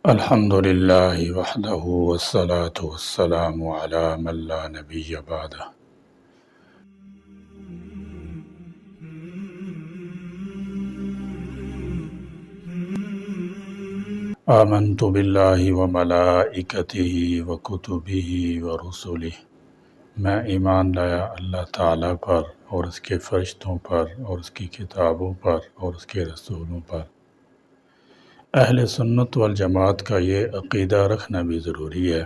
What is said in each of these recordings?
الحمد للہ وحدہ والصلاة والسلام علی من لا نبی بعدہ۔ آمنت باللہ وملائکتہ وکتبہ ورسلہ، میں ایمان لایا اللہ تعالیٰ پر اور اس کے فرشتوں پر اور اس کی کتابوں پر اور اس کے رسولوں پر۔ اہل سنت والجماعت کا یہ عقیدہ رکھنا بھی ضروری ہے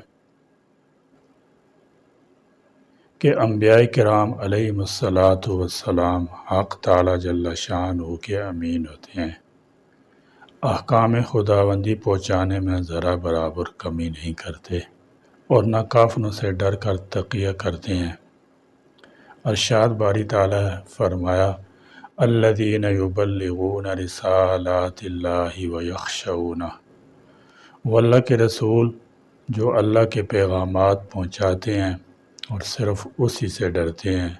کہ انبیاء کرام علیہم الصلاۃ والسلام حق تعالیٰ جل شانہ کے امین ہوتے ہیں، احکام خداوندی پہنچانے میں ذرا برابر کمی نہیں کرتے اور نہ کافروں سے ڈر کر تقیہ کرتے ہیں۔ ارشاد باری تعالیٰ فرمایا الذین یبلغون رسالات اللہ ویخشونہ، وہ اللہ کے رسول جو اللہ کے پیغامات پہنچاتے ہیں اور صرف اسی سے ڈرتے ہیں۔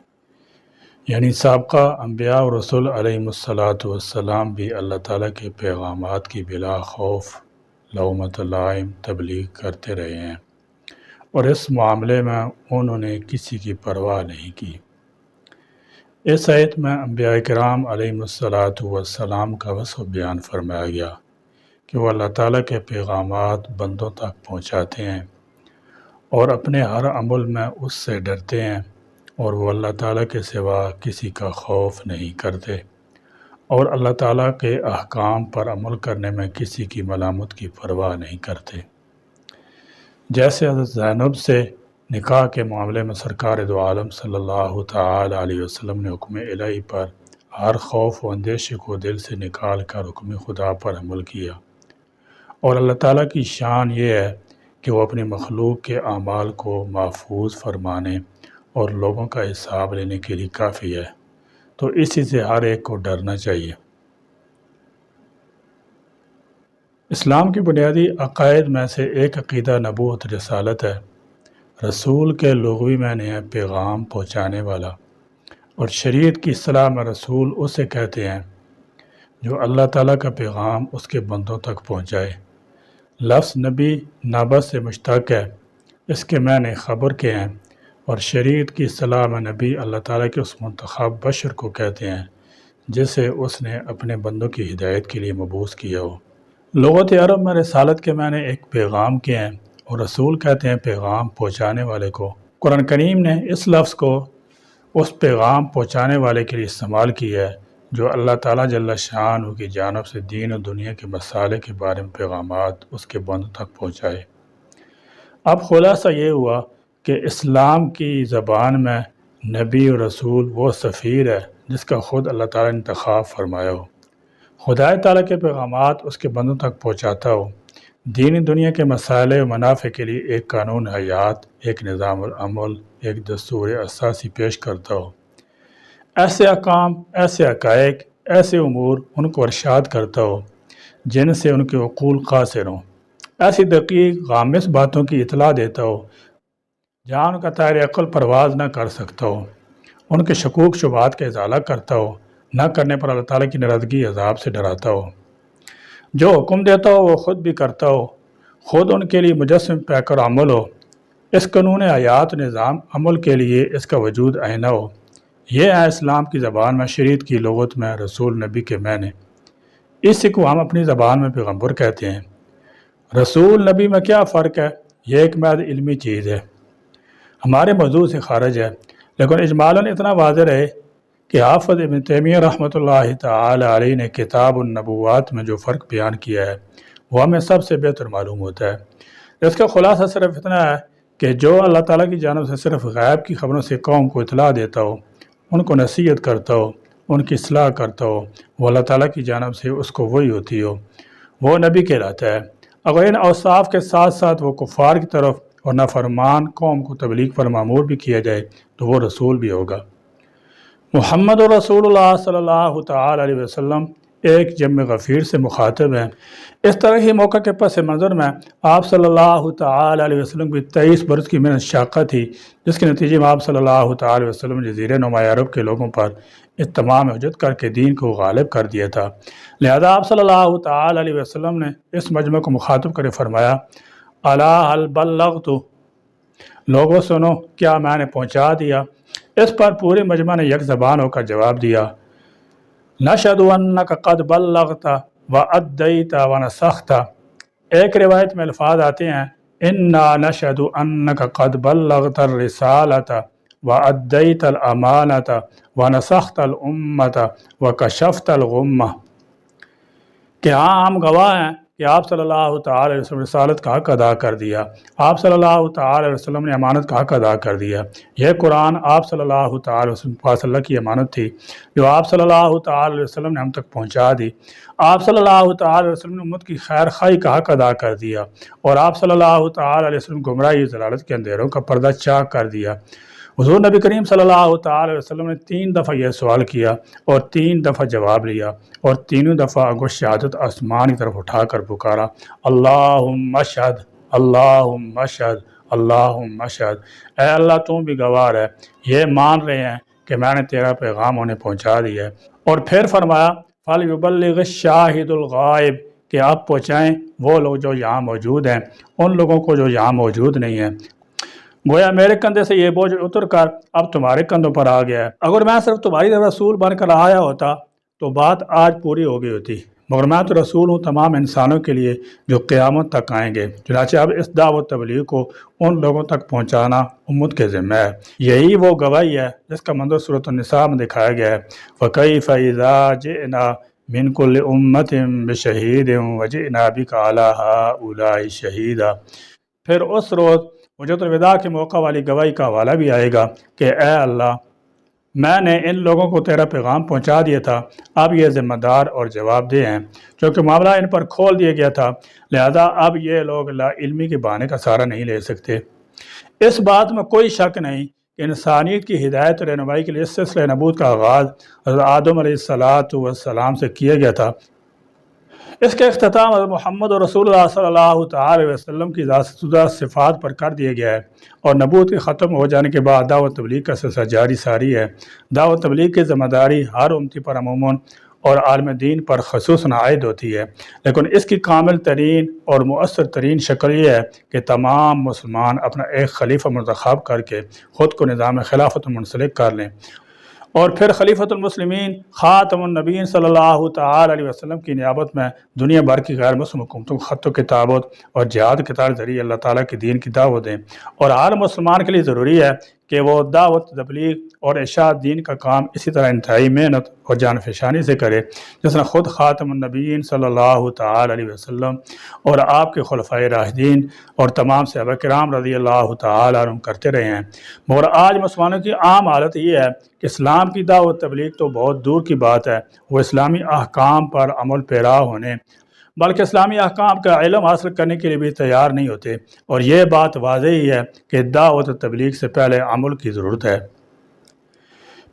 یعنی سابقہ انبیاء و رسول علیہم الصلاۃ والسلام بھی اللہ تعالیٰ کے پیغامات کی بلا خوف لومۃ لائم تبلیغ کرتے رہے ہیں، اور اس معاملے میں انہوں نے کسی کی پرواہ نہیں کی۔ اس آیت میں انبیاء کرام علیہم الصلاۃ والسلام کا وصف بیان فرمایا گیا کہ وہ اللہ تعالیٰ کے پیغامات بندوں تک پہنچاتے ہیں اور اپنے ہر عمل میں اس سے ڈرتے ہیں، اور وہ اللہ تعالیٰ کے سوا کسی کا خوف نہیں کرتے، اور اللہ تعالیٰ کے احکام پر عمل کرنے میں کسی کی ملامت کی پرواہ نہیں کرتے۔ جیسے حضرت زینب سے نکاح کے معاملے میں سرکار دو عالم صلی اللہ تعالی علیہ وسلم نے حکم الہی پر ہر خوف و اندیشے کو دل سے نکال کر حکم خدا پر عمل کیا، اور اللہ تعالیٰ کی شان یہ ہے کہ وہ اپنی مخلوق کے اعمال کو محفوظ فرمانے اور لوگوں کا حساب لینے کے لیے کافی ہے، تو اسی سے ہر ایک کو ڈرنا چاہیے۔ اسلام کی بنیادی عقائد میں سے ایک عقیدہ نبوت رسالت ہے۔ رسول کے لغوی معنی ہے پیغام پہنچانے والا، اور شریعت کی اصطلاح میں رسول اسے کہتے ہیں جو اللہ تعالیٰ کا پیغام اس کے بندوں تک پہنچائے۔ لفظ نبی نبا سے مشتق ہے، اس کے معنی خبر کے ہیں، اور شریعت کی اصطلاح میں نبی اللہ تعالیٰ کے اس منتخب بشر کو کہتے ہیں جسے اس نے اپنے بندوں کی ہدایت کے لیے مبعوث کیا ہو۔ لغت عرب میں رسالت کے معنی ایک پیغام کے ہیں، اور رسول کہتے ہیں پیغام پہنچانے والے کو۔ قرآن کریم نے اس لفظ کو اس پیغام پہنچانے والے کے لیے استعمال کیا ہے جو اللہ تعالیٰ جل شانہ کی جانب سے دین و دنیا کے مسائل کے بارے میں پیغامات اس کے بندوں تک پہنچائے۔ اب خلاصہ یہ ہوا کہ اسلام کی زبان میں نبی و رسول وہ سفیر ہے جس کا خود اللہ تعالیٰ نے انتخاب فرمایا ہو، خدا تعالیٰ کے پیغامات اس کے بندوں تک پہنچاتا ہو، دین دنیا کے مسائل و منافع کے لیے ایک قانون حیات، ایک نظام العمل، ایک دستور اساسی پیش کرتا ہو، ایسے احکام، ایسے حقائق، ایسے امور ان کو ارشاد کرتا ہو جن سے ان کے عقول قاصر ہوں، ایسی دقیق غامض باتوں کی اطلاع دیتا ہو جہاں ان کا طائر عقل پرواز نہ کر سکتا ہو، ان کے شکوک شبہات کا ازالہ کرتا ہو، نہ کرنے پر اللہ تعالیٰ کی ناراضگی عذاب سے ڈراتا ہو، جو حکم دیتا ہو وہ خود بھی کرتا ہو، خود ان کے لیے مجسم پہ کر عمل ہو، اس قانون حیات نظام عمل کے لیے اس کا وجود آئینہ ہو۔ یہ ہے اسلام کی زبان میں شریعت کی لغت میں رسول نبی کے معنی۔ اسی کو ہم اپنی زبان میں پیغمبر کہتے ہیں۔ رسول نبی میں کیا فرق ہے؟ یہ ایک محض علمی چیز ہے، ہمارے موضوع سے خارج ہے، لیکن اجمالاً اتنا واضح ہے کہ حافظ ابن تیمیہ رحمۃ اللہ تعالی علیہ نے کتاب النبوات میں جو فرق بیان کیا ہے وہ ہمیں سب سے بہتر معلوم ہوتا ہے۔ اس کا خلاصہ صرف اتنا ہے کہ جو اللہ تعالیٰ کی جانب سے صرف غیب کی خبروں سے قوم کو اطلاع دیتا ہو، ان کو نصیحت کرتا ہو، ان کی اصلاح کرتا ہو، وہ اللہ تعالیٰ کی جانب سے اس کو وحی ہوتی ہو، وہ نبی کہلاتا ہے۔ اگر ان اوصاف کے ساتھ ساتھ وہ کفار کی طرف اور نافرمان قوم کو تبلیغ پر مامور بھی کیا جائے تو وہ رسول بھی ہوگا۔ محمد رسول اللہ صلی اللہ تعالی علیہ وسلم ایک جمع غفیر سے مخاطب ہیں۔ اس طرح ہی موقع کے پس منظر میں آپ صلی اللہ تعالی علیہ وسلم کی 23 برس کی محنت شاقہ تھی، جس کے نتیجے میں آپ صلی اللہ تعالی علیہ وسلم جزیرہ نما عرب کے لوگوں پر اتمام حجت کر کے دین کو غالب کر دیا تھا۔ لہذا آپ صلی اللہ تعالی علیہ وسلم نے اس مجمع کو مخاطب کرے فرمایا، الا هل بلغت، لوگوں سنو کیا میں نے پہنچا دیا؟ اس پر پورے مجمع نے یک زبان ہو کر جواب دیا، نشہد انک قد بلغت وادیت ونصحت۔ ایک روایت میں الفاظ آتے ہیں، انا نشہد انک قد بلغت الرسالۃ وادیت الامانۃ ونصحت الامۃ وکشفت الغمہ، کہ ہاں ہم گواہ ہیں کہ آپ صلی اللہ تعالی علیہ وسلم نے رسالت کا حق ادا کر دیا، آپ صلی اللہ تعالی علیہ وسلم نے امانت کا حق ادا کر دیا۔ یہ قرآن آپ صلی اللہ تعالی علیہ وسلم کے پاس اللہ کی امانت تھی جو آپ صلی اللہ تعالی علیہ وسلم نے ہم تک پہنچا دی۔ آپ صلی اللہ تعالی علیہ وسلم نے امت کی خیر خواہی کا حق ادا کر دیا، اور آپ صلی اللہ تعالی علیہ وسلم گمراہی ضلالت کے اندھیروں کا پردہ چاک کر دیا۔ حضور نبی کریم صلی اللہ تعالی علیہ وسلم نے 3 دفعہ یہ سوال کیا اور 3 دفعہ جواب لیا، اور تینوں دفعہ آگو شہادت آسمان کی طرف اٹھا کر پکارا، اللہم اشہد، اللہم اشہد، اللہم اشہد، اے اللہ تم بھی گواہ ہے، یہ مان رہے ہیں کہ میں نے تیرا پیغام انہیں پہنچا دیا ہے۔ اور پھر فرمایا، فَلْيُبَلِّغِ الشَّاهِدُ الْغَائِبُ، کہ آپ پہنچائیں وہ لوگ جو یہاں موجود ہیں ان لوگوں کو جو یہاں موجود نہیں ہیں۔ گویا میرے کندھے سے یہ بوجھ اتر کر اب تمہارے کندھوں پر آ گیا ہے۔ اگر میں صرف تمہاری رسول بن کر آیا ہوتا تو بات آج پوری ہو گئی ہوتی، مگر میں تو رسول ہوں تمام انسانوں کے لیے جو قیامت تک آئیں گے۔ چنانچہ اب اس دعوت تبلیغ کو ان لوگوں تک پہنچانا امت کے ذمہ ہے۔ یہی وہ گواہی ہے جس کا منظر سورۃ النساء میں دکھایا گیا ہے، فَكَيْفَ إِذَا جِئْنَا مِنْ كُلِّ أُمَّةٍ بِشَهِيدٍ وَجِئْنَا بِكَ عَلَىٰ هَٰؤُلَاءِ شَهِيدًا۔ پھر اس روز حجۃ الوداع کے موقع والی گواہی کا حوالہ بھی آئے گا کہ اے اللہ، میں نے ان لوگوں کو تیرا پیغام پہنچا دیا تھا، اب یہ ذمہ دار اور جواب دہ ہیں، چونکہ معاملہ ان پر کھول دیا گیا تھا، لہذا اب یہ لوگ لا علمی کے بہانے کا سہارا نہیں لے سکتے۔ اس بات میں کوئی شک نہیں کہ انسانیت کی ہدایت اور رہنمائی کے لیے اس سلسلہ نبوت کا آغاز حضرت آدم علیہ السلام سے کیا گیا تھا۔ اس کا اختتام حضرت محمد اور رسول اللہ صلی اللہ تعالی وسلم کی ذات صفات پر کر دیا گیا ہے، اور نبوت کے ختم ہو جانے کے بعد دعوت تبلیغ کا سلسلہ جاری ساری ہے۔ دعوت تبلیغ کی ذمہ داری ہر امتی پر عموماً اور عالم دین پر خصوصاً عائد ہوتی ہے، لیکن اس کی کامل ترین اور مؤثر ترین شکل یہ ہے کہ تمام مسلمان اپنا ایک خلیفہ منتخب کر کے خود کو نظام خلافت منسلک کر لیں، اور پھر خلیفۃ المسلمین خاتم النبیین صلی اللہ تعالی علیہ وسلم کی نیابت میں دنیا بھر کی غیر مسلم حکومتوں کو خط و کتابت اور جہاد کے ذریعے اللہ تعالیٰ کے دین کی دعوت دیں، اور ہر مسلمان کے لیے ضروری ہے کہ وہ دعوت تبلیغ اور ارشاد دین کا کام اسی طرح انتہائی محنت اور جان فشانی سے کرے جس نے خود خاتم النبیین صلی اللہ تعالی علیہ وسلم اور آپ کے خلفائے راشدین اور تمام صحابہ کرام رضی اللہ تعالی عنہم کرتے رہے ہیں۔ مگر آج مسلمانوں کی عام حالت یہ ہے کہ اسلام کی دعوت تبلیغ تو بہت دور کی بات ہے، وہ اسلامی احکام پر عمل پیرا ہونے بلکہ اسلامی احکام کا علم حاصل کرنے کے لیے بھی تیار نہیں ہوتے، اور یہ بات واضح ہی ہے کہ دعوت تبلیغ سے پہلے عمل کی ضرورت ہے۔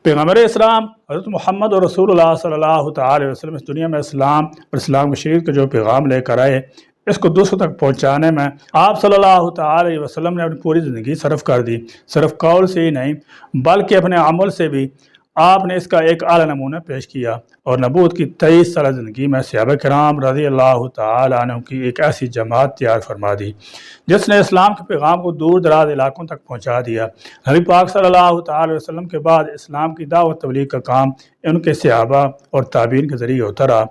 پیغمبر اسلام حضرت محمد اور رسول اللہ صلی اللہ تعالی وسلم اس دنیا میں اسلام اور اسلام شریعت کا جو پیغام لے کر آئے، اس کو دوسروں تک پہنچانے میں آپ صلی اللہ تعالی وسلم نے اپنی پوری زندگی صرف کر دی۔ صرف قول سے ہی نہیں بلکہ اپنے عمل سے بھی آپ نے اس کا ایک اعلیٰ نمونہ پیش کیا، اور نبوت کی 23 سالہ زندگی میں صحابہ کرام رضی اللہ تعالی عنہ کی ایک ایسی جماعت تیار فرما دی جس نے اسلام کے پیغام کو دور دراز علاقوں تک پہنچا دیا۔ نبی پاک صلی اللہ تعالی وسلم کے بعد اسلام کی دعوت تبلیغ کا کام ان کے صحابہ اور تابعین کے ذریعے ہوتا رہا،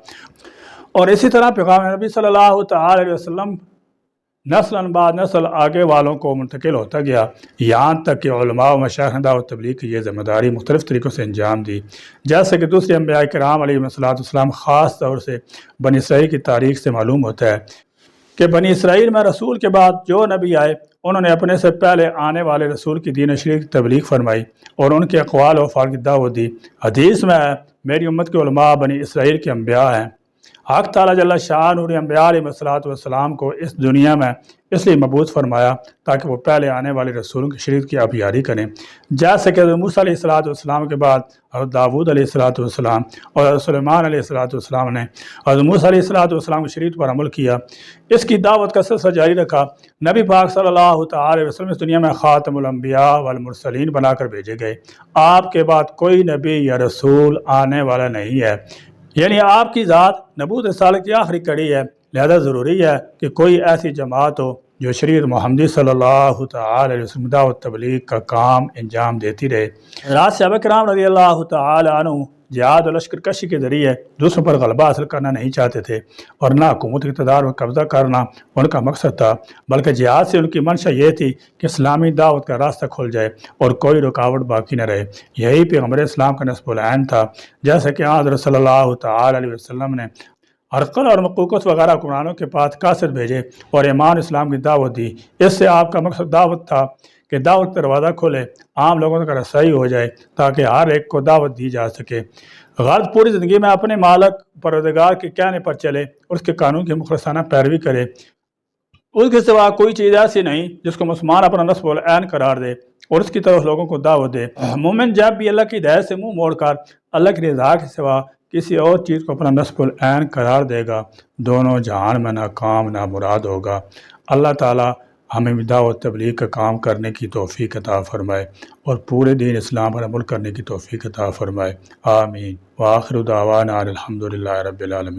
اور اسی طرح پیغام نبی صلی اللہ تعالی علیہ وسلم نسل بعد نسل آگے والوں کو منتقل ہوتا گیا، یہاں تک کہ علماء و مشائخ نے دعوت تبلیغ کی یہ ذمہ داری مختلف طریقوں سے انجام دی، جیسے کہ دوسرے انبیاء کرام علیہ السلام خاص طور سے بنی اسرائیل کی تاریخ سے معلوم ہوتا ہے کہ بنی اسرائیل میں رسول کے بعد جو نبی آئے انہوں نے اپنے سے پہلے آنے والے رسول کی دین شریعت کی تبلیغ فرمائی اور ان کے اقوال و افعال کی دعوت دی۔ حدیث میں ہے، میری امت کے علماء بنی اسرائیل کے انبیاء ہیں۔ حق تعالیٰ جل شانہ نے انبیاء علیہ السلام کو اس دنیا میں اس لیے مبعوث فرمایا تاکہ وہ پہلے آنے والے رسولوں کی شریعت کی ابیاری کریں، جیسے کہ حضرت موسیٰ علیہ السلام کے بعد حضرت داؤد علیہ السلام اور حضرت سلیمان علیہ السلام نے حضرت موسیٰ علیہ السلام کی شریعت پر عمل کیا، اس کی دعوت کا سلسلہ جاری رکھا نبی پاک صلی اللہ تعالی وسلم اس دنیا میں خاتم الانبیاء والمرسلین بنا کر بھیجے گئے۔ آپ کے بعد کوئی نبی یا رسول آنے والا نہیں ہے، یعنی آپ کی ذات نبوت رسالت کی آخری کڑی ہے، لہذا ضروری ہے کہ کوئی ایسی جماعت ہو جو شریعت محمدی صلی اللہ تعالی علیہ وسلم دعوت تبلیغ کا کام انجام دیتی رہے۔ حضرات صحابہ کرام رضی اللہ تعالی عنہ جہاد و لشکر کشی کے ذریعے دوسروں پر غلبہ حاصل کرنا نہیں چاہتے تھے، اور نہ حکومت اقتدار پر قبضہ کرنا ان کا مقصد تھا، بلکہ جہاد سے ان کی منشا یہ تھی کہ اسلامی دعوت کا راستہ کھل جائے اور کوئی رکاوٹ باقی نہ رہے۔ یہی پیغمبر اسلام کا نصب العین تھا، جیسا کہ حضرت صلی اللہ تعالی علیہ وسلم نے ہرقل اور مقوقس وغیرہ حکمرانوں کے پاس قاصد بھیجے اور ایمان اسلام کی دعوت دی۔ اس سے آپ کا مقصد دعوت تھا کہ دعوت کا دروازہ کھولے، عام لوگوں تک رسائی ہو جائے تاکہ ہر ایک کو دعوت دی جا سکے۔ غرض پوری زندگی میں اپنے مالک پروردگار کے کہنے پر چلے اور اس کے قانون کی مخلصانہ پیروی کرے۔ اس کے سوا کوئی چیز ایسی نہیں جس کو مسلمان اپنا نصب العین قرار دے اور اس کی طرف لوگوں کو دعوت دے۔ مومن جب بھی اللہ کی ہدایت سے منہ موڑ کر اللہ کی رضا کے سوا کسی اور چیز کو اپنا نصب العین قرار دے گا، دونوں جہان میں ناکام نامراد ہوگا۔ اللہ تعالیٰ ہمیں دعوت تبلیغ کا کام کرنے کی توفیق عطا فرمائے اور پورے دین اسلام پر عمل کرنے کی توفیق عطا فرمائے۔ آمین۔ وآخر دعوانا الحمدللہ رب العالمین۔